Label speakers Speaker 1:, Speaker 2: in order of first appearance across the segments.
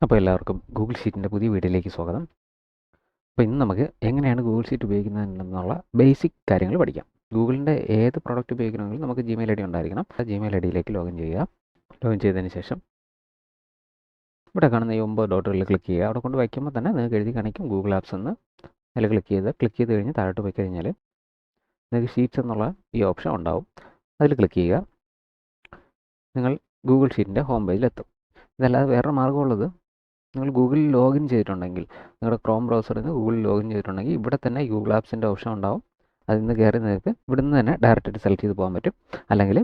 Speaker 1: അപ്പോൾ എല്ലാവർക്കും ഗൂഗിൾ ഷീറ്റിൻ്റെ പുതിയ വീഡിയോയിലേക്ക് സ്വാഗതം. അപ്പോൾ ഇന്ന് നമുക്ക് എങ്ങനെയാണ് ഗൂഗിൾ ഷീറ്റ് ഉപയോഗിക്കുന്നതെന്നുള്ള ബേസിക് കാര്യങ്ങൾ പഠിക്കാം. ഗൂഗിളിൻ്റെ ഏത് പ്രോഡക്റ്റ് ഉപയോഗിക്കണമെങ്കിലും നമുക്ക് ജിമെയിൽ ഐ ഡി ഉണ്ടായിരിക്കണം. ആ ജിമെയിൽ ഐ ഡിയിലേക്ക് ലോഗിൻ ചെയ്യുക. ലോഗിൻ ചെയ്തതിന് ശേഷം ഇവിടെ കാണുന്ന ഈ 9 ഡോട്ടുകളിൽ ക്ലിക്ക് ചെയ്യുക. അവിടെ കൊണ്ട് വയ്ക്കുമ്പോൾ തന്നെ നിങ്ങൾക്ക് എഴുതി കാണിക്കും ഗൂഗിൾ ആപ്സ് എന്ന്. അതിൽ ക്ലിക്ക് ചെയ്ത് കഴിഞ്ഞ് താഴോട്ട് പോയി കഴിഞ്ഞാൽ നിങ്ങൾക്ക് ഷീറ്റ്സ് എന്നുള്ള ഈ ഓപ്ഷൻ ഉണ്ടാവും. അതിൽ ക്ലിക്ക് ചെയ്യുക. നിങ്ങൾ ഗൂഗിൾ ഷീറ്റിൻ്റെ ഹോം പേജിലെത്തും. ഇതല്ലാതെ വേറെ മാർഗ്ഗമുള്ളത്, നിങ്ങൾ ഗൂഗിളിൽ ലോഗിൻ ചെയ്തിട്ടുണ്ടെങ്കിൽ, നിങ്ങളുടെ ക്രോം ബ്രൗസറിൽ നിന്ന് ഗൂഗിളിൽ ലോഗിൻ ചെയ്തിട്ടുണ്ടെങ്കിൽ ഇവിടെ തന്നെ ഗൂഗിൾ ആപ്സിൻ്റെ ഓപ്ഷൻ ഉണ്ടാവും. അതിൽ നിന്ന് കയറി നിങ്ങൾക്ക് ഇവിടെ നിന്ന് തന്നെ ഡയറക്റ്റായിട്ട് സെലക്ട് ചെയ്ത് പോകാൻ പറ്റും. അല്ലെങ്കിൽ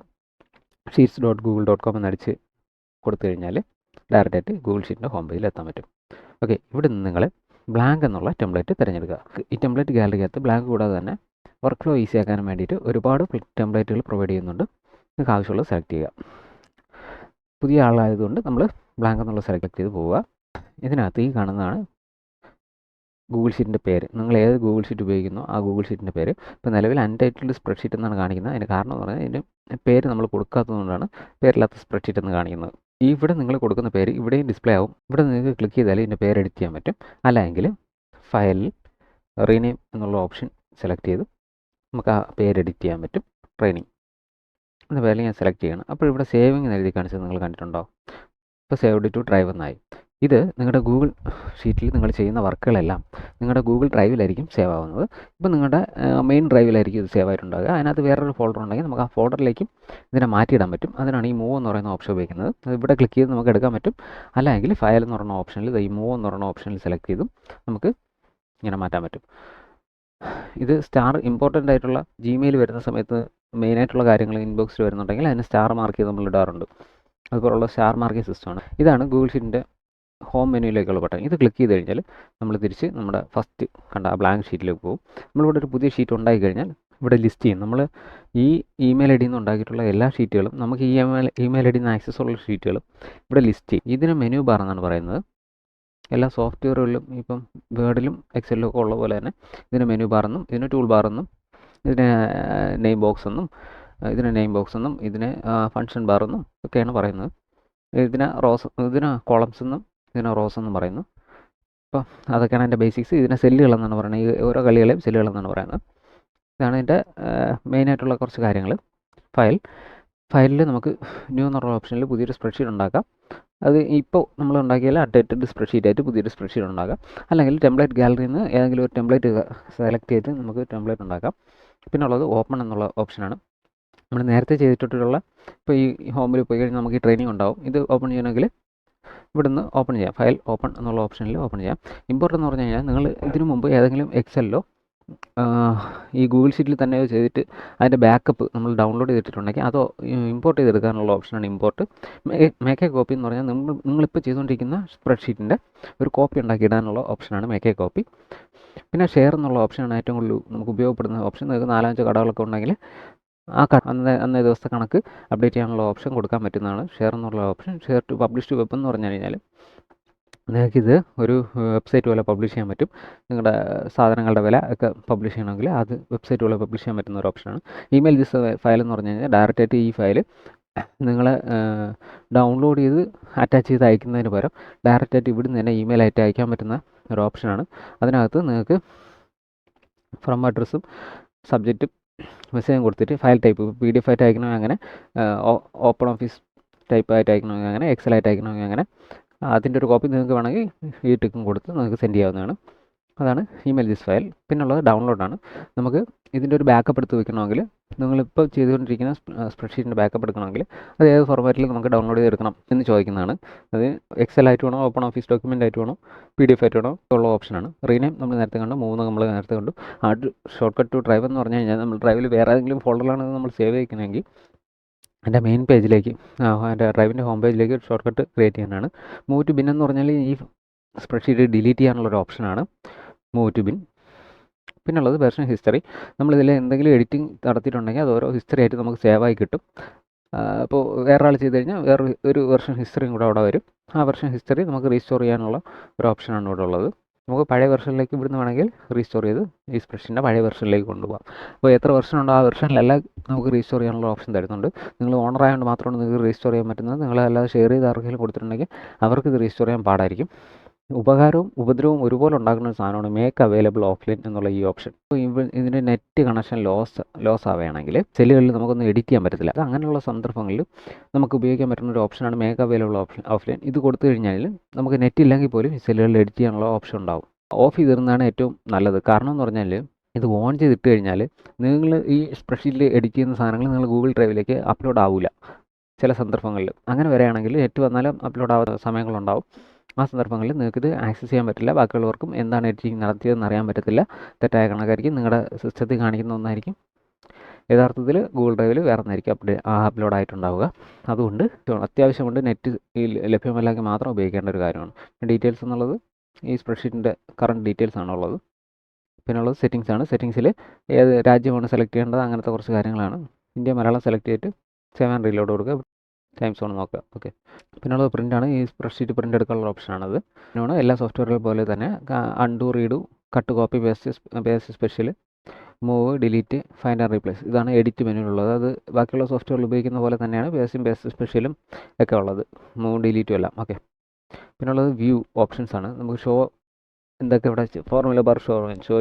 Speaker 1: sheets.google.com എന്നടിച്ച് കൊടുത്തു കഴിഞ്ഞാൽ ഡയറക്റ്റായിട്ട് ഗൂഗിൾ ഷീറ്റിൻ്റെ ഹോം പേജിൽ എത്താൻ പറ്റും. ഓക്കെ, ഇവിടെ നിന്ന് നിങ്ങൾ ബ്ലാങ്ക് എന്നുള്ള ടെംപ്ലേറ്റ് തിരഞ്ഞെടുക്കുക. ഈ ടെംപ്ലേറ്റ് ഗാലറിക്കകത്ത് ബ്ലാങ്ക് കൂടാതെ തന്നെ വർക്ക് ഫ്ലോ ഈസി ആക്കാൻ വേണ്ടിയിട്ട് ഒരുപാട് ടെംപ്ലേറ്റുകൾ പ്രൊവൈഡ് ചെയ്യുന്നുണ്ട്. നിങ്ങൾക്ക് ആവശ്യമുള്ളത് സെലക്ട് ചെയ്യുക. പുതിയ ആളായതുകൊണ്ട് നമ്മൾ ബ്ലാങ്ക് എന്നുള്ള സെലക്ട് ചെയ്ത് പോവുക. ഇതിനകത്ത് ഈ കാണുന്നതാണ് ഗൂഗിൾ ഷീറ്റിൻ്റെ പേര്. നിങ്ങൾ ഏത് ഗൂഗിൾ ഷീറ്റ് ഉപയോഗിക്കുന്നോ ആ ഗൂഗിൾ ഷീറ്റിൻ്റെ പേര്. ഇപ്പോൾ നിലവിൽ അൺടൈറ്റിൽഡ് സ്പ്രെഡ്ഷീറ്റ് എന്നാണ് കാണിക്കുന്നത്. അതിന് കാരണം എന്ന് പറഞ്ഞാൽ ഇതിൻ്റെ പേര് നമ്മൾ കൊടുക്കാത്തതുകൊണ്ടാണ് പേരില്ലാത്ത സ്പ്രെഡ്ഷീറ്റ് എന്ന് കാണിക്കുന്നത്. ഇവിടെ നിങ്ങൾ കൊടുക്കുന്ന പേര് ഇവിടെയും ഡിസ്പ്ലേ ആവും. ഇവിടെ നിങ്ങൾക്ക് ക്ലിക്ക് ചെയ്താൽ ഇതിൻ്റെ പേര് എഡിറ്റ് ചെയ്യാൻ പറ്റും. അല്ലെങ്കിൽ ഫയലിൽ റീനെയിം എന്നുള്ള ഓപ്ഷൻ സെലക്ട് ചെയ്ത് നമുക്ക് ആ പേര് എഡിറ്റ് ചെയ്യാൻ പറ്റും. ട്രെയിനിങ് എന്ന പേരിൽ ഞാൻ സെലക്ട് ചെയ്യണം. അപ്പോൾ ഇവിടെ സേവിങ് എന്ന് എഴുതി കാണിച്ചത് നിങ്ങൾ കണ്ടിട്ടുണ്ടോ? ഇപ്പോൾ സേവ്ഡ് ടു ഡ്രൈവ് എന്നായി. ഇത് നിങ്ങളുടെ ഗൂഗിൾ ഷീറ്റിൽ നിങ്ങൾ ചെയ്യുന്ന വർക്കുകളെല്ലാം നിങ്ങളുടെ ഗൂഗിൾ ഡ്രൈവിലായിരിക്കും സേവ് ആവുന്നത്. ഇപ്പോൾ നിങ്ങളുടെ മെയിൻ ഡ്രൈവിലായിരിക്കും ഇത് സേവ് ആയിട്ടുണ്ടാകുക. അതിനകത്ത് വേറൊരു ഫോൾഡർ ഉണ്ടെങ്കിൽ നമുക്ക് ആ ഫോൾഡറിലേക്കും ഇതിനെ മാറ്റിയിടാൻ പറ്റും. അതിനാണ് ഈ മൂവ് എന്ന് പറയുന്ന ഓപ്ഷൻ ഉപയോഗിക്കുന്നത്. അത് ഇവിടെ ക്ലിക്ക് ചെയ്ത് നമുക്ക് എടുക്കാൻ പറ്റും. അല്ലെങ്കിൽ ഫയൽ എന്ന് പറയുന്ന ഓപ്ഷനിൽ ഈ മൂവ് എന്ന് പറയുന്ന ഓപ്ഷനിൽ സെലക്ട് ചെയ്തും നമുക്ക് ഇങ്ങനെ മാറ്റാൻ പറ്റും. ഇത് സ്റ്റാർ ഇമ്പോർട്ടൻ്റ് ആയിട്ടുള്ള ജിമെയിൽ വരുന്ന സമയത്ത് മെയിനായിട്ടുള്ള കാര്യങ്ങൾ ഇൻബോക്സിൽ വരുന്നുണ്ടെങ്കിൽ അതിന് സ്റ്റാർ മാർക്ക് ചെയ്ത് നമ്മൾ ഇടാറുണ്ട്. അതുപോലുള്ള സ്റ്റാർ മാർക്കിംഗ് സിസ്റ്റമാണ്. ഇതാണ് ഗൂഗിൾ ഷീറ്റിൻ്റെ ഹോം മെനുവിലേക്കുള്ള ബട്ടൺ. ഇത് ക്ലിക്ക് ചെയ്ത് കഴിഞ്ഞാൽ നമ്മൾ തിരിച്ച് നമ്മുടെ ഫസ്റ്റ് കണ്ട ആ ബ്ലാങ്ക് ഷീറ്റിലേക്ക് പോകും. നമ്മളിവിടെ ഒരു പുതിയ ഷീറ്റ് ഉണ്ടാക്കി കഴിഞ്ഞാൽ ഇവിടെ ലിസ്റ്റ് ചെയ്യും. നമ്മൾ ഈ ഇമെയിൽ ഐ ഡിയിൽ നിന്ന് ഉണ്ടാക്കിയിട്ടുള്ള എല്ലാ ഷീറ്റുകളും, നമുക്ക് ഈ ഇമെയിൽ ഐ ഡിയിൽ നിന്ന് ആക്സസ് ഉള്ള ഷീറ്റുകളും ഇവിടെ ലിസ്റ്റ് ചെയ്യും. ഇതിന് മെനു ബാർ എന്നാണ് പറയുന്നത്. എല്ലാ സോഫ്റ്റ്വെയറുകളിലും ഇപ്പം വേർഡിലും എക്സലിലും ഒക്കെ ഉള്ള പോലെ തന്നെ ഇതിന് മെനു ബാർ എന്നും ഇതിന് ടൂൾ ബാർ എന്നും ഇതിന് നെയിം ബോക്സ് എന്നും ഇതിന് ഫങ്ഷൻ ബാർ എന്നും ഒക്കെയാണ് പറയുന്നത്. ഇതിന് കോളംസ് എന്നും ഇതിന് റോസ് എന്നും പറയുന്നു. അപ്പോൾ അതൊക്കെയാണ് എൻ്റെ ബേസിക്സ്. ഇതിനെ സെല്ലുകൾ എന്നാണ് പറയുന്നത്. ഈ ഓരോ കളികളെയും സെല്ലുകൾ എന്നാണ് പറയുന്നത്. ഇതാണ് ഇതിൻ്റെ മെയിനായിട്ടുള്ള കുറച്ച് കാര്യങ്ങൾ. ഫയലിൽ നമുക്ക് ന്യൂ എന്ന് പറഞ്ഞ ഓപ്ഷനിൽ പുതിയൊരു സ്പ്രെഡ്ഷീറ്റ് ഉണ്ടാക്കാം. അത് ഇപ്പോൾ നമ്മൾ ഉണ്ടാക്കിയാൽ അപ്ഡേറ്റഡ് സ്പ്രെഡ്ഷീറ്റ് ആയിട്ട് പുതിയൊരു സ്പ്രെഡ്ഷീറ്റ് ഉണ്ടാക്കാം. അല്ലെങ്കിൽ ടെംപ്ലേറ്റ് ഗാലറിയിൽ നിന്ന് ഏതെങ്കിലും ഒരു ടെംപ്ലേറ്റ് സെലക്ട് ചെയ്ത് നമുക്ക് ടെംപ്ലേറ്റ് ഉണ്ടാക്കാം. പിന്നെ ഉള്ളത് ഓപ്പൺ എന്നുള്ള ഓപ്ഷനാണ്. നമ്മൾ നേരത്തെ ചെയ്തിട്ടുള്ള, ഇപ്പോൾ ഈ ഹോമിൽ പോയി കഴിഞ്ഞാൽ നമുക്ക് ഈ ട്രെയിനിങ് ഉണ്ടാവും. ഇത് ഓപ്പൺ ചെയ്യണമെങ്കിൽ ഇവിടുന്ന് ഓപ്പൺ ചെയ്യാം. ഫയൽ ഓപ്പൺ എന്നുള്ള ഓപ്ഷനിൽ ഓപ്പൺ ചെയ്യാം. ഇമ്പോർട്ട് എന്ന് പറഞ്ഞു കഴിഞ്ഞാൽ നിങ്ങൾ ഇതിനു മുമ്പ് ഏതെങ്കിലും എക്സലിലോ ഈ ഗൂഗിൾ ഷീറ്റിൽ തന്നെ ചെയ്തിട്ട് അതിൻ്റെ ബാക്കപ്പ് നമ്മൾ ഡൗൺലോഡ് ചെയ്തിട്ടുണ്ടെങ്കിൽ അതോ ഇമ്പോർട്ട് ചെയ്തെടുക്കാനുള്ള ഓപ്ഷനാണ് ഇമ്പോർട്ട്. മേക്ക് എ കോപ്പി എന്ന് പറഞ്ഞാൽ നിങ്ങളിപ്പോൾ ചെയ്തുകൊണ്ടിരിക്കുന്ന സ്പ്രെഡ്ഷീറ്റിൻ്റെ ഒരു കോപ്പി ഉണ്ടാക്കിയിടാനുള്ള ഓപ്ഷനാണ് മേക്ക് എ കോപ്പി. പിന്നെ ഷെയർ എന്നുള്ള ഓപ്ഷനാണ് ഏറ്റവും കൂടുതൽ നമുക്ക് ഉപയോഗപ്പെടുന്ന ഓപ്ഷൻ. നിങ്ങൾക്ക് 4-5 കടകളൊക്കെ ഉണ്ടെങ്കിൽ ആ അന്നേ ദിവസത്തെ കണക്ക് അപ്ഡേറ്റ് ചെയ്യാനുള്ള ഓപ്ഷൻ കൊടുക്കാൻ പറ്റുന്നതാണ് ഷെയർ എന്നുള്ള option. Share to publish to web എന്ന് പറഞ്ഞു കഴിഞ്ഞാൽ നിങ്ങൾക്കിത് ഒരു വെബ്സൈറ്റ് പോലെ പബ്ലിഷ് ചെയ്യാൻ പറ്റും. നിങ്ങളുടെ സാധനങ്ങളുടെ വില ഒക്കെ പബ്ലിഷ് ചെയ്യണമെങ്കിൽ അത് വെബ്സൈറ്റ് പോലെ പബ്ലിഷ് ചെയ്യാൻ പറ്റുന്ന ഒരു ഓപ്ഷനാണ്. ഇമെയിൽ ദിസ് ഫയൽ എന്ന് പറഞ്ഞു കഴിഞ്ഞാൽ ഡയറക്റ്റായിട്ട് ഈ ഫയൽ നിങ്ങൾ ഡൗൺലോഡ് ചെയ്ത് അറ്റാച്ച് ചെയ്ത് അയക്കുന്നതിന് പകരം ഡയറക്റ്റായിട്ട് ഇവിടുന്ന് തന്നെ ഇമെയിൽ ആയിട്ട് അയക്കാൻ പറ്റുന്ന ഒരു ഓപ്ഷനാണ്. അതിനകത്ത് നിങ്ങൾക്ക് ഫ്രം അഡ്രസ്സും സബ്ജക്റ്റും മെസ്സേജും കൊടുത്തിട്ട് ഫയൽ ടൈപ്പ് PDF ആയിട്ട് അയക്കണമെങ്കിൽ അങ്ങനെ, ഓപ്പൺ ഓഫീസ് ടൈപ്പ് ആയിട്ട് അയക്കണമെങ്കിൽ അങ്ങനെ, എക്സൽ ആയിട്ട് അയക്കണമെങ്കിൽ അങ്ങനെ, അതിൻ്റെ ഒരു കോപ്പി നിങ്ങൾക്ക് വേണമെങ്കിൽ ഈ ടിക്കും കൊടുത്ത് നിങ്ങൾക്ക് സെൻഡ് ചെയ്യാവുന്നതാണ്. അതാണ് ഇമെയിൽ ദിസ് ഫയൽ. പിന്നുള്ളത് ഡൗൺലോഡാണ്. നമുക്ക് ഇതിൻ്റെ ഒരു ബാക്കപ്പ് എടുത്ത് വെക്കണമെങ്കിൽ, നിങ്ങളിപ്പോൾ ചെയ്തുകൊണ്ടിരിക്കുന്ന സ്പ്രെഡ്ഷീറ്റിൻ്റെ ബാക്കപ്പ് എടുക്കണമെങ്കിൽ അത് ഏത് ഫോർമാറ്റിൽ നമുക്ക് ഡൗൺലോഡ് ചെയ്തെടുക്കണം എന്ന് ചോദിക്കുന്നതാണ്. അത് എക്സൽ ആയിട്ട് വേണോ, ഓപ്പൺ ഓഫീസ് ഡോക്യുമെൻ്റ് ആയിട്ട് വേണോ, PDF ആയിട്ട് വേണോ ഉള്ള ഓപ്ഷനാണ്. റീനെയിം നമ്മൾ നേരത്തെ കണ്ടു, നമ്മൾ നേരത്തെ കണ്ടു. ഷോർട്ട് കട്ട് ടു ഡ്രൈവ് എന്ന് പറഞ്ഞു കഴിഞ്ഞാൽ നമ്മൾ ഡ്രൈവിൽ വേറെ ഏതെങ്കിലും ഫോൾഡറിലാണ് നമ്മൾ സേവ് ചെയ്യിക്കണമെങ്കിൽ എൻ്റെ മെയിൻ പേജിലേക്ക്, എൻ്റെ ഡ്രൈവിൻ്റെ ഹോം പേജിലേക്ക് ഒരു ഷോർട്ട് കട്ട് ക്രിയേറ്റ് ചെയ്യാനാണ്. മൂവ് ടു ബിൻ എന്ന് പറഞ്ഞാൽ ഈ സ്പ്രെഡ്ഷീറ്റ് ഡിലീറ്റ് ചെയ്യാനുള്ളൊരു ഓപ്ഷനാണ് മൂവ് ടു ബിൻ. പിന്നുള്ളത് വെർഷൻ ഹിസ്റ്ററി. നമ്മളിതിൽ എന്തെങ്കിലും എഡിറ്റിംഗ് നടത്തിയിട്ടുണ്ടെങ്കിൽ അത് ഓരോ ഹിസ്റ്ററി ആയിട്ട് നമുക്ക് സേവ് ആയി കിട്ടും. അപ്പോൾ വേറെ ആൾ ചെയ്ത് കഴിഞ്ഞാൽ ഒരു വെർഷൻ ഹിസ്റ്ററിയും കൂടെ അവിടെ വരും. ആ വെർഷൻ ഹിസ്റ്ററി നമുക്ക് റീസ്റ്റോർ ചെയ്യാനുള്ള ഒരു ഓപ്ഷനാണ് ഇവിടെ ഉള്ളത്. നമുക്ക് പഴയ വെർഷനിലേക്ക് ഇവിടുന്ന് വേണമെങ്കിൽ റീസ്റ്റോർ ചെയ്ത് ഈ സ്പ്രെഡ്ഷീറ്റിൻ്റെ പഴയ വെർഷനിലേക്ക് കൊണ്ടുപോകാം. അപ്പോൾ എത്ര വെർഷൻ ഉണ്ടോ ആ വെർഷനിലെല്ലാം നമുക്ക് റീസ്റ്റോർ ചെയ്യാനുള്ള ഓപ്ഷൻ തരുന്നുണ്ട്. നിങ്ങൾ ഓണർ ആയതുകൊണ്ട് മാത്രമാണ് നിങ്ങൾക്ക് റീസ്റ്റോർ ചെയ്യാൻ പറ്റുന്നത്. നിങ്ങളല്ലാതെ ഷെയർ ചെയ്ത് ആർക്കെങ്കിലും കൊടുത്തിട്ടുണ്ടെങ്കിൽ അവർക്ക് ഇത് റീസ്റ്റോർ ചെയ്യാൻ പാടായിരിക്കും. ഉപകാരവും ഉപദ്രവവും ഒരുപോലെ ഉണ്ടാക്കുന്ന ഒരു സാധനമാണ് മേക്ക് അവൈലബിൾ ഓഫ്ലൈൻ എന്നുള്ള ഈ ഓപ്ഷൻ. അപ്പോൾ ഇതിൻ്റെ നെറ്റ് കണക്ഷൻ ലോസ് ആവുകയാണെങ്കിൽ സെല്ലുകളിൽ നമുക്കൊന്നും എഡിറ്റ് ചെയ്യാൻ പറ്റത്തില്ല. അത് അങ്ങനെയുള്ള സന്ദർഭങ്ങളിൽ നമുക്ക് ഉപയോഗിക്കാൻ പറ്റുന്ന ഒരു ഓപ്ഷനാണ് മേക്ക് അവൈലബിൾ ഓഫ്ലൈൻ. ഇത് കൊടുത്തു കഴിഞ്ഞാൽ നമുക്ക് നെറ്റ് ഇല്ലെങ്കിൽ പോലും ഈ സെല്ലുകളിൽ എഡിറ്റ് ചെയ്യാനുള്ള ഓപ്ഷൻ ഉണ്ടാവും. ഓഫ് ചെയ്തിരുന്നതാണ് ഏറ്റവും നല്ലത്. കാരണം എന്ന് പറഞ്ഞാൽ ഇത് ഓൺ ചെയ്തിട്ട് കഴിഞ്ഞാൽ നിങ്ങൾ ഈ സ്പ്രെഡ്ഷീറ്റിൽ എഡിറ്റ് ചെയ്യുന്ന സാധനങ്ങൾ നിങ്ങൾ ഗൂഗിൾ ഡ്രൈവിലേക്ക് അപ്ലോഡ് ആവില്ല ചില സന്ദർഭങ്ങളിൽ. അങ്ങനെ വരികയാണെങ്കിൽ നെറ്റ് വന്നാലും അപ്ലോഡ് ആവുന്ന സമയങ്ങളുണ്ടാവും. ആ സന്ദർഭങ്ങളിൽ നിങ്ങൾക്കിത് ആക്സസ് ചെയ്യാൻ പറ്റില്ല. ബാക്കിയുള്ളവർക്കും എന്താണ് എഡിറ്റിംഗ് നടത്തിയതെന്ന് അറിയാൻ പറ്റത്തില്ല. തെറ്റായ കണക്കായിരിക്കും. നിങ്ങളുടെ സിസ്റ്റത്തിൽ കാണിക്കുന്ന ഒന്നായിരിക്കും, യഥാർത്ഥത്തിൽ ഗൂഗിൾ ഡ്രൈവിൽ വേറെ ഒന്നായിരിക്കും അപ്ലോഡ് ആയിട്ടുണ്ടാവുക. അതുകൊണ്ട് അത്യാവശ്യം കൊണ്ട് നെറ്റ് ലഭ്യമല്ലെങ്കിൽ മാത്രം ഉപയോഗിക്കേണ്ട ഒരു കാര്യമാണ്. ഡീറ്റെയിൽസ് എന്നുള്ളത് ഈ സ്പ്രെഡ്ഷീറ്റിൻ്റെ കറണ്ട് ഡീറ്റെയിൽസ് ആണുള്ളത്. പിന്നെ ഉള്ളത് സെറ്റിങ്സ് ആണ്. സെറ്റിങ്സിൽ ഏത് രാജ്യമാണ് സെലക്ട് ചെയ്യേണ്ടത്, അങ്ങനത്തെ കുറച്ച് കാര്യങ്ങളാണ്. ഇന്ത്യ മലയാളം സെലക്ട് ചെയ്തിട്ട് സേവ് ആൻഡ് റീലോഡ് കൊടുക്കുക, ടൈം സോൺ നോക്കുക. ഓക്കെ. പിന്നുള്ളത് പ്രിൻ്റാണ്. ഈ സ്പ്രെഡ്ഷീറ്റ് പ്രിൻ്റ് എടുക്കാനുള്ള ഓപ്ഷനാണത്. പിന്നെയാണ് എല്ലാ സോഫ്റ്റ്വെയറുകൾ പോലെ തന്നെ undo, redo, cut, copy, paste special, move, delete, find and replace. ഇതാണ് എഡിറ്റ് മെനുവിലുള്ളത്. അത് ബാക്കിയുള്ള സോഫ്റ്റ്വെയറിൽ ഉപയോഗിക്കുന്ന പോലെ തന്നെയാണ് പേസ്റ്റ് സ്പെഷ്യലും ഒക്കെ ഉള്ളത്, മൂവും ഡിലീറ്റും എല്ലാം. ഓക്കെ. പിന്നുള്ളത് വ്യൂ ഓപ്ഷൻസ് ആണ്. നമുക്ക് ഷോ എന്തൊക്കെ ഇവിടെ ഫോർമുല ബാർ ഷോ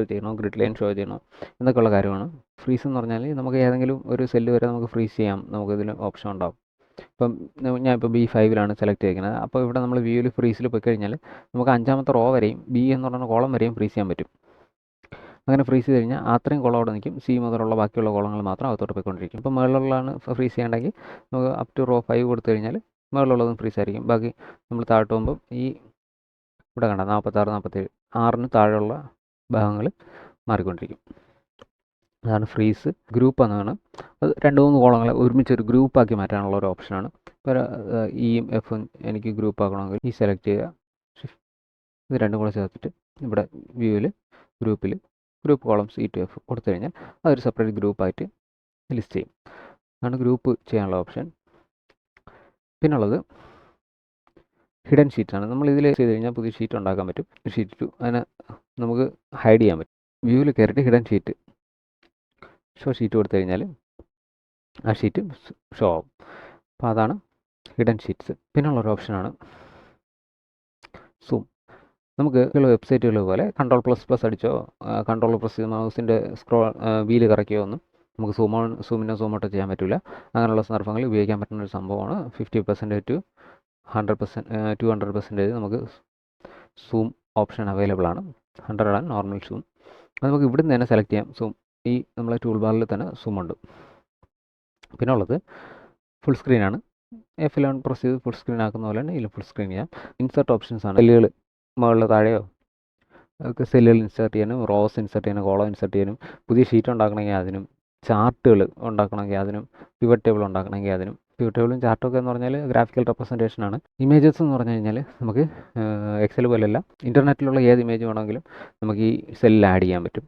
Speaker 1: ചെയ്യണോ, ഗ്രിഡ് ലൈൻ ഷോ ചെയ്യണോ എന്നൊക്കെയുള്ള കാര്യമാണ്. ഫ്രീസ് എന്ന് പറഞ്ഞാൽ നമുക്ക് ഏതെങ്കിലും ഒരു സെല്ല് വരെ നമുക്ക് ഫ്രീസ് ചെയ്യാം. നമുക്കിതിൽ ഓപ്ഷൻ ഉണ്ടാവും. ഇപ്പം ഞാനിപ്പോൾ B5 സെലക്ട് ചെയ്തിരിക്കുന്നത്. അപ്പോൾ ഇവിടെ നമ്മൾ വ്യൂവിൽ ഫ്രീസിൽ പോയി കഴിഞ്ഞാൽ നമുക്ക് 5ാമത്തെ റോ വരെയും B എന്ന് പറയുന്ന കോളം വരെയും ഫ്രീസ് ചെയ്യാൻ പറ്റും. അങ്ങനെ ഫ്രീസ് ചെയ്ത് കഴിഞ്ഞാൽ അത്രയും കോളം അവിടെ നിൽക്കും. C മുതലുള്ള ബാക്കിയുള്ള കോളങ്ങൾ മാത്രം അകത്തോട്ട് പോയിക്കൊണ്ടിരിക്കും. ഇപ്പോൾ മുകളിലുള്ളതാണ് ഫ്രീസ് ചെയ്യേണ്ടെങ്കിൽ നമുക്ക് അപ് ടു റോ 5 കൊടുത്തു കഴിഞ്ഞാൽ മുകളിലുള്ളതും ഫ്രീസ് ആയിരിക്കും. ബാക്കി നമ്മൾ താഴോട്ട് പോകുമ്പോൾ ഈ ഇവിടെ കണ്ട 46, 47 6ന് താഴെയുള്ള ഭാഗങ്ങൾ മാറിക്കൊണ്ടിരിക്കും. അതാണ് ഫ്രീസ്. ഗ്രൂപ്പ് എന്നാണ്. അത് 2-3 കോളങ്ങളെ ഒരുമിച്ച് ഒരു ഗ്രൂപ്പാക്കി മാറ്റാനുള്ള ഒരു ഓപ്ഷനാണ്. ഇപ്പോൾ ഇയും എഫും എനിക്ക് ഗ്രൂപ്പ് ആക്കണമെങ്കിൽ ഈ സെലക്ട് ചെയ്യുക, ഇത് രണ്ടും കൂടെ ചേർത്തിട്ട് ഇവിടെ വ്യൂവിൽ group columns E to F കൊടുത്തു കഴിഞ്ഞാൽ അതൊരു സെപ്പറേറ്റ് ഗ്രൂപ്പായിട്ട് ലിസ്റ്റ് ചെയ്യും. അതാണ് ഗ്രൂപ്പ് ചെയ്യാനുള്ള ഓപ്ഷൻ. പിന്നുള്ളത് ഹിഡൻ ഷീറ്റാണ്. നമ്മൾ ഇതിൽ ചെയ്ത് കഴിഞ്ഞാൽ പുതിയ ഷീറ്റ് ഉണ്ടാക്കാൻ പറ്റും. ഷീറ്റ് 2 അതിനെ നമുക്ക് ഹൈഡ് ചെയ്യാൻ പറ്റും. വ്യൂവിൽ കയറിയിട്ട് ഹിഡൻ ഷീറ്റ് കൊടുത്തു കഴിഞ്ഞാൽ ആ ഷീറ്റ് ഷോ ആവും. അപ്പോൾ അതാണ് ഹിഡൻ ഷീറ്റ്സ്. പിന്നുള്ളൊരു ഓപ്ഷനാണ് സൂം. നമുക്ക് വെബ്സൈറ്റുകൾ പോലെ Ctrl++ അടിച്ചോ കൺട്രോൾ പ്രസ് ചെയ്ത് മൗസിൻ്റെ വീല് കറക്കിയോ ഒന്നും നമുക്ക് സൂമിനോ സൂമോട്ടോ ചെയ്യാൻ പറ്റില്ല. അങ്ങനെയുള്ള സന്ദർഭങ്ങളിൽ ഉപയോഗിക്കാൻ പറ്റുന്ന ഒരു സംഭവമാണ്. 50% to 200% നമുക്ക് സൂം ഓപ്ഷൻ അവൈലബിൾ ആണ്. 100 ആണ് നോർമൽ സൂം. അത് നമുക്ക് ഇവിടുന്ന് തന്നെ സെലക്ട് ചെയ്യാം. സൂം ഈ നമ്മളെ ടൂൾ ബാറിൽ തന്നെ സൂം ഉണ്ട്. പിന്നെ ഉള്ളത് ഫുൾ സ്ക്രീനാണ്. F11 പ്രസ് ചെയ്ത് ഫുൾ സ്ക്രീൻ ആക്കുന്ന പോലെ തന്നെ ഇതിൽ ഫുൾ സ്ക്രീൻ ചെയ്യാം. ഇൻസെർട്ട് ഓപ്ഷൻസ് ആണ്. സെല്ലുകൾ മുകളിൽ താഴെയോ ഒക്കെ സെല്ലുകൾ ഇൻസെർട്ട് ചെയ്യാനും, റോസ് ഇൻസെർട്ട് ചെയ്യാനും, കോളം ഇൻസെർട്ട് ചെയ്യാനും, പുതിയ ഷീറ്റ് ഉണ്ടാക്കണമെങ്കിൽ അതിനും, ചാർട്ടുകൾ ഉണ്ടാക്കണമെങ്കിൽ അതിനും, പിവറ്റ് ടേബിൾ ഉണ്ടാക്കണമെങ്കിൽ അതിനും. പിവറ്റ് ടേബിളും ചാർട്ടൊക്കെ എന്ന് പറഞ്ഞാൽ ഗ്രാഫിക്കൽ റെപ്രസെൻറ്റേഷൻ ആണ്. ഇമേജസ് എന്ന് പറഞ്ഞു കഴിഞ്ഞാൽ നമുക്ക് എക്സൽ പോലെയല്ല, ഇൻ്റർനെറ്റിലുള്ള ഏത് ഇമേജ് വേണമെങ്കിലും നമുക്ക് ഈ സെല്ലിൽ ആഡ് ചെയ്യാൻ പറ്റും.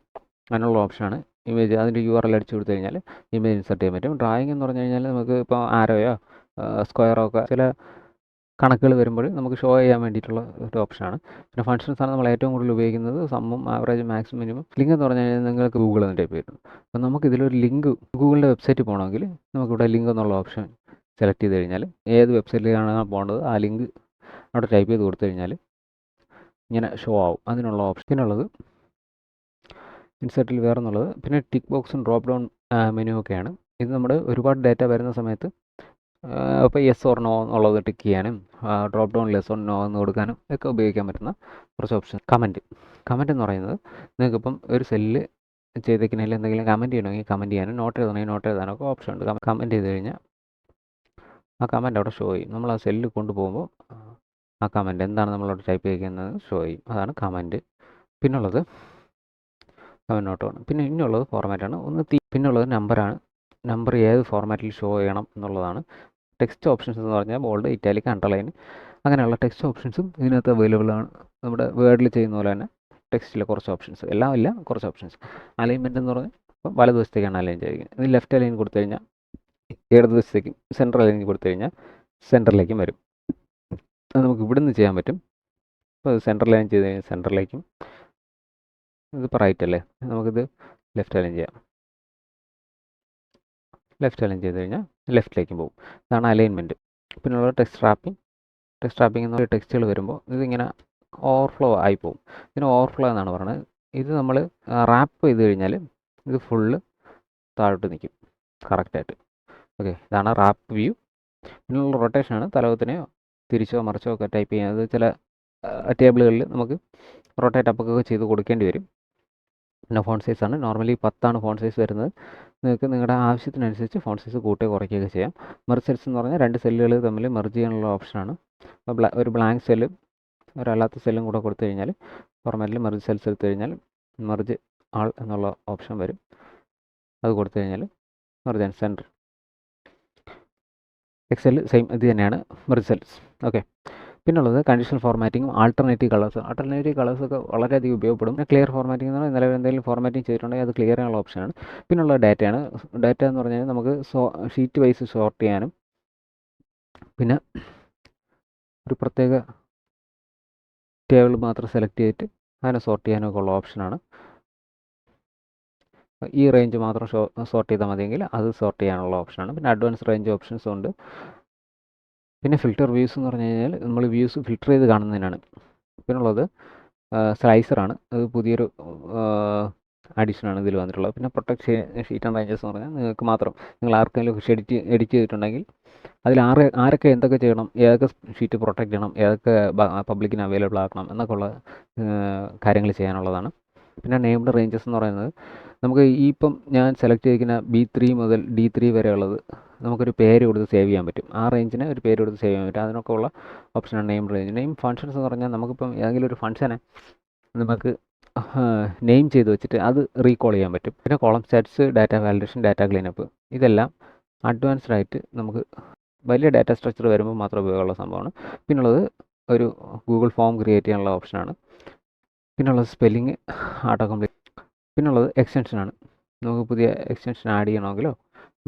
Speaker 1: അതിനുള്ള ഓപ്ഷനാണ് ഇമേജ്. അതിൻ്റെ URL അടിച്ചു കൊടുത്തു കഴിഞ്ഞാൽ ഇമേജ് ഇൻസെർട്ട് ചെയ്യാൻ പറ്റും. ഡ്രോയിങ് എന്ന് പറഞ്ഞു കഴിഞ്ഞാൽ നമുക്ക് ഇപ്പോൾ ആരോയോ സ്ക്വയറോ ഒക്കെ ചില കണക്കുകൾ വരുമ്പോൾ നമുക്ക് ഷോ ചെയ്യാൻ വേണ്ടിയിട്ടുള്ള ഒരു ഓപ്ഷനാണ്. പിന്നെ ഫങ്ഷൻസ് ആണ് നമ്മൾ ഏറ്റവും കൂടുതൽ ഉപയോഗിക്കുന്നത്. സമ്മും, ആവറേജ്, മാക്സിമം, മിനിമം. ലിങ്ക് എന്ന് പറഞ്ഞു കഴിഞ്ഞാൽ നിങ്ങൾക്ക് ഗൂഗിൾ എന്ന് ടൈപ്പ് ചെയ്തിട്ടുണ്ട്. അപ്പോൾ നമുക്ക് ഇതിലൊരു ലിങ്ക് ഗൂഗിളിൻ്റെ വെബ്സൈറ്റിൽ പോകണമെങ്കിൽ നമുക്കിവിടെ ലിങ്ക് എന്നുള്ള ഓപ്ഷൻ സെലക്ട് ചെയ്ത് കഴിഞ്ഞാൽ ഏത് വെബ്സൈറ്റിലാണ് പോകേണ്ടത് ആ ലിങ്ക് അവിടെ ടൈപ്പ് ചെയ്ത് കൊടുത്തു കഴിഞ്ഞാൽ ഇങ്ങനെ ഷോ ആവും. അതിനുള്ള ഓപ്ഷൻ. പിന്നുള്ളത് ഇൻസെർട്ടിൽ വേറെ എന്നുള്ളത് പിന്നെ ടിക്ക് ബോക്സും ഡ്രോപ്പ് ഡൗൺ മെനു ഒക്കെയാണ്. ഇത് നമ്മുടെ ഒരുപാട് ഡാറ്റ വരുന്ന സമയത്ത് അപ്പോൾ യെസ് ഓർ നോ എന്നുള്ളത് ടിക്ക് ചെയ്യാനും, drop down yes or no എന്ന് കൊടുക്കാനും ഒക്കെ ഉപയോഗിക്കാൻ പറ്റുന്ന കുറച്ച് ഓപ്ഷൻ. കമൻറ്റ് എന്ന് പറയുന്നത് നിങ്ങൾക്കിപ്പം ഒരു സെല്ല് ചെയ്തേക്കുന്നതിൽ എന്തെങ്കിലും കമൻറ്റ് ചെയ്യണമെങ്കിൽ കമൻറ്റ് ചെയ്യാനും, നോട്ട് എഴുതണമെങ്കിൽ നോട്ട് എഴുതാനൊക്കെ ഓപ്ഷൻ ഉണ്ട്. കമൻറ്റ് ചെയ്ത് കഴിഞ്ഞാൽ ആ കമൻറ്റ് അവിടെ ഷോ ചെയ്യും. നമ്മൾ ആ സെല്ല് കൊണ്ടുപോകുമ്പോൾ ആ കമൻറ്റ് എന്താണ് നമ്മളവിടെ ടൈപ്പ് ചെയ്യുന്നത് ഷോ ചെയ്യും. അതാണ് കമൻറ്റ്. പിന്നുള്ളത് കമൻറ്റ് നോട്ടാണ്. പിന്നെ ഇനിയുള്ളത് ഫോർമാറ്റാണ്. പിന്നുള്ളത് നമ്പറാണ്. നമ്പർ ഏത് ഫോർമാറ്റിൽ ഷോ ചെയ്യണം എന്നുള്ളതാണ്. ടെക്സ്റ്റ് ഓപ്ഷൻസ് എന്ന് പറഞ്ഞാൽ ബോൾഡ്, ഇറ്റാലിക്, അണ്ടർലൈൻ അങ്ങനെയുള്ള ടെക്സ്റ്റ് ഓപ്ഷൻസും ഇതിനകത്ത് അവൈലബിൾ ആണ്. നമ്മുടെ വേർഡിൽ ചെയ്യുന്ന പോലെ തന്നെ ടെക്സ്റ്റിലെ കുറച്ച് ഓപ്ഷൻസ്, എല്ലാം ഇല്ല, കുറച്ച് ഓപ്ഷൻസ്. അലൈൻമെൻറ്റ് എന്ന് പറഞ്ഞാൽ ഇപ്പം വലതുവശത്തേക്കാണ് അലൈൻ ചെയ്യുന്നത്. ഇത് ലെഫ്റ്റ് അലൈൻ കൊടുത്തു കഴിഞ്ഞാൽ ഇടതുവശത്തേക്കും, സെൻട്രൽ അലൈൻ കൊടുത്തു കഴിഞ്ഞാൽ സെൻറ്ററിലേക്കും വരും. അത് നമുക്ക് ഇവിടുന്ന് ചെയ്യാൻ പറ്റും. അപ്പോൾ സെൻറ്റർ ലൈൻ ചെയ്ത് കഴിഞ്ഞാൽ സെൻറ്ററിലേക്കും, ഇതിപ്പോൾ റൈറ്റ് അല്ലേ, നമുക്കിത് ലെഫ്റ്റ് അലൈൻ ചെയ്യാം. ലെഫ്റ്റ് അലൈൻ ചെയ്ത് കഴിഞ്ഞാൽ ലെഫ്റ്റിലേക്കും പോകും. ഇതാണ് അലൈൻമെൻറ്റ്. പിന്നെയുള്ള ടെക്സ്റ്റ് റാപ്പിംഗ് എന്ന് പറയുന്ന ടെക്സ്റ്റുകൾ വരുമ്പോൾ ഇതിങ്ങനെ ഓവർഫ്ലോ ആയി പോകും. ഇതിന് ഓവർഫ്ലോ എന്നാണ് പറയുന്നത്. ഇത് നമ്മൾ റാപ്പ് ചെയ്ത് കഴിഞ്ഞാൽ ഇത് ഫുള്ള് താഴോട്ട് നിൽക്കും കറക്റ്റായിട്ട്. ഓക്കെ, ഇതാണ് റാപ്പ് വ്യൂ. പിന്നെയുള്ള റൊട്ടേഷനാണ്. തലവത്തിനെയോ തിരിച്ചോ മറിച്ചോ ഒക്കെ ടൈപ്പ് ചെയ്യുന്നത്. ചില ടേബിളുകളിൽ നമുക്ക് റൊട്ടേറ്റ് അപ്പൊക്കെ ചെയ്ത് കൊടുക്കേണ്ടി വരും. പിന്നെ ഫോൺ സൈസാണ്. നോർമലി 10 ഫോൺ സൈസ് വരുന്നത്. നിങ്ങൾക്ക് നിങ്ങളുടെ ആവശ്യത്തിനനുസരിച്ച് ഫോൺ സൈസ് കൂട്ടുകയോ കുറയ്ക്കുകയൊക്കെ ചെയ്യാം. മെർജ് സെൽസ് എന്ന് പറഞ്ഞാൽ 2 സെല്ലുകൾ തമ്മിൽ മെർജ് ചെയ്യാനുള്ള ഓപ്ഷനാണ്. അപ്പോൾ ഒരു ബ്ലാങ്ക് സെല്ലും ഒരല്ലാത്ത സെല്ലും കൂടെ കൊടുത്തു കഴിഞ്ഞാൽ ഫോർമാറ്റിൽ മെർജ് സെൽസ് എടുത്തു കഴിഞ്ഞാൽ മെർജ് ആൾ എന്നുള്ള ഓപ്ഷൻ വരും. അത് കൊടുത്തു കഴിഞ്ഞാൽ merge and centre. Excel same ഇത് തന്നെയാണ്, മെർജ് സെൽസ്. ഓക്കെ, പിന്നുള്ളത് കണ്ടീഷണൽ ഫോർമാറ്റിങ്ങും ആൾട്ടർനേറ്റീവ് കളേഴ്സൊക്കെ വളരെയധികം ഉപയോഗപ്പെടും. ക്ലിയർ ഫോർമാറ്റിംഗ് എന്ന് പറഞ്ഞാൽ നിലവിൽ എന്തെങ്കിലും ഫോർമാറ്റിംഗ് ചെയ്തിട്ടുണ്ടെങ്കിൽ അത് ക്ലിയർ ചെയ്യാനുള്ള ഓപ്ഷനാണ്. പിന്നുള്ള ഡാറ്റയാണ്. ഡാറ്റ എന്ന് പറഞ്ഞാൽ നമുക്ക് ഷീറ്റ് വൈസ് ഷോർട്ട് ചെയ്യാനും പിന്നെ ഒരു പ്രത്യേക ടേബിൾ മാത്രം സെലക്ട് ചെയ്തിട്ട് അതിനെ സോർട്ട് ചെയ്യാനൊക്കെ ഉള്ള ഓപ്ഷനാണ്. ഈ റേഞ്ച് മാത്രം സോർട്ട് ചെയ്താൽ മതിയെങ്കിൽ അത് സോർട്ട് ചെയ്യാനുള്ള ഓപ്ഷനാണ്. പിന്നെ അഡ്വാൻസ് റേഞ്ച് ഓപ്ഷൻസും ഉണ്ട്. പിന്നെ ഫിൽറ്റർ വ്യൂസ് എന്ന് പറഞ്ഞു കഴിഞ്ഞാൽ നമ്മൾ വ്യൂസ് ഫിൽറ്റർ ചെയ്ത് കാണുന്നതിനാണ്. പിന്നുള്ളത് സ്ലൈസറാണ്. അത് പുതിയൊരു അഡീഷനാണ് ഇതിൽ വന്നിട്ടുള്ളത്. പിന്നെ പ്രൊട്ടക്ട് ഷീറ്റ് ആൻഡ് റേഞ്ചസ് എന്ന് പറഞ്ഞാൽ നിങ്ങൾക്ക് മാത്രം, നിങ്ങൾ ആർക്കെങ്കിലും എഡിറ്റ് ചെയ്തിട്ടുണ്ടെങ്കിൽ അതിൽ ആരൊക്കെ എന്തൊക്കെ ചെയ്യണം, ഏതൊക്കെ ഷീറ്റ് പ്രൊട്ടക്ട് ചെയ്യണം, ഏതൊക്കെ പബ്ലിക്കിന് അവൈലബിൾ ആക്കണം എന്നൊക്കെ ഉള്ള കാര്യങ്ങൾ ചെയ്യാനുള്ളതാണ്. പിന്നെ നെയിംഡ് റേഞ്ചസ് എന്ന് പറയുന്നത് നമുക്ക് ഈ ഇപ്പം ഞാൻ സെലക്ട് ചെയ്തിരിക്കുന്ന B3 മുതൽ D3 വരെയുള്ളത് നമുക്കൊരു പേര് കൊടുത്ത് സേവ് ചെയ്യാൻ പറ്റും. ആ റേഞ്ചിന് ഒരു പേര് കൊടുത്ത് സേവ് ചെയ്യാൻ പറ്റും. അതിനൊക്കെ ഉള്ള ഓപ്ഷനാണ് നെയിം റേഞ്ച്. നെയിം ഫങ്ഷൻസ് എന്ന് പറഞ്ഞാൽ നമുക്കിപ്പം ഏതെങ്കിലും ഒരു ഫംഗ്ഷനെ നമുക്ക് നെയിം ചെയ്ത് വെച്ചിട്ട് അത് റീകോൾ ചെയ്യാൻ പറ്റും. പിന്നെ column stats, data validation, data cleanup, ഇതെല്ലാം അഡ്വാൻസ്ഡ് ആയിട്ട് നമുക്ക് വലിയ ഡാറ്റ സ്ട്രക്ചർ വരുമ്പോൾ മാത്രം ഉപയോഗമുള്ള സംഭവമാണ്. പിന്നുള്ളത് ഒരു ഗൂഗിൾ ഫോം ക്രിയേറ്റ് ചെയ്യാനുള്ള ഓപ്ഷനാണ്. പിന്നുള്ളത് സ്പെല്ലിങ്, ആട്ടോ കംപ്ലീറ്റ്. പിന്നുള്ളത് എക്സ്റ്റൻഷനാണ്. നമുക്ക് പുതിയ എക്സ്റ്റൻഷൻ ആഡ് ചെയ്യണമെങ്കിലോ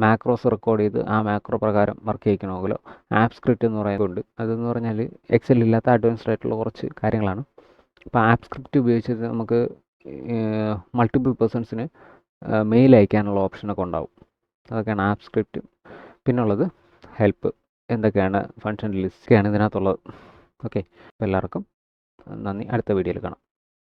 Speaker 1: മാക്രോസ് റെക്കോർഡ് ചെയ്ത് ആ മാക്രോ പ്രകാരം വർക്ക് ചെയ്യിക്കണമെങ്കിലോ ആപ്പ് സ്ക്രിപ്റ്റ് എന്ന് പറയുന്നുണ്ട്. അതെന്ന് പറഞ്ഞാൽ എക്സലില്ലാത്ത അഡ്വാൻസ്ഡ് ആയിട്ടുള്ള കുറച്ച് കാര്യങ്ങളാണ്. അപ്പോൾ ആപ്പ് സ്ക്രിപ്റ്റ് ഉപയോഗിച്ചിട്ട് നമുക്ക് മൾട്ടിപ്പിൾ പേഴ്സൺസിന് മെയിൽ അയക്കാനുള്ള ഓപ്ഷനൊക്കെ ഉണ്ടാവും. അതൊക്കെയാണ് ആപ്പ് സ്ക്രിപ്റ്റ്. പിന്നുള്ളത് ഹെൽപ്പ്, എന്തൊക്കെയാണ് ഫങ്ഷൻ ലിസ്റ്റൊക്കെയാണ് ഇതിനകത്തുള്ളത്. ഓക്കെ, അപ്പോൾ എല്ലാവർക്കും നന്ദി. അടുത്ത വീഡിയോയിൽ കാണാം.